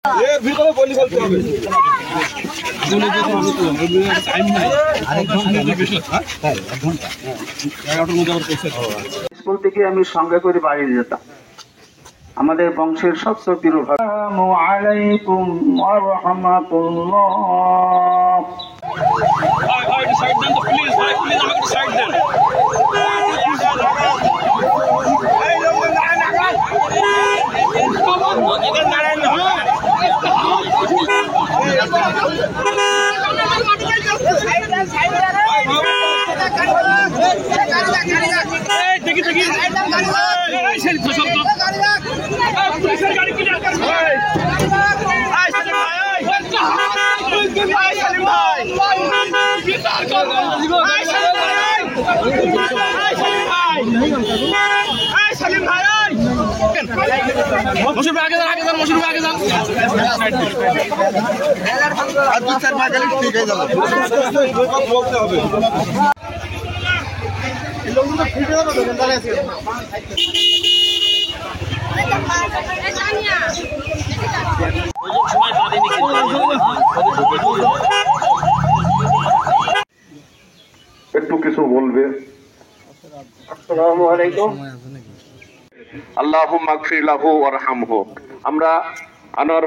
এর ভিতরে বলি বলতে হবে। স্কুল থেকে আমি সঙ্গে করে বাড়ি যেতাম। আমাদের বংশের সবচেয়ে প্রিয় ভাষা। আসসালামু আলাইকুম ওয়া রাহমাতুল্লাহ। বলতে হবে। একটু কিছু বলবে। আসসালামু আলাইকুম। আল্লাহুম্মা গফির লাহু ওয়ারহামহু। আমরা আনোয়ার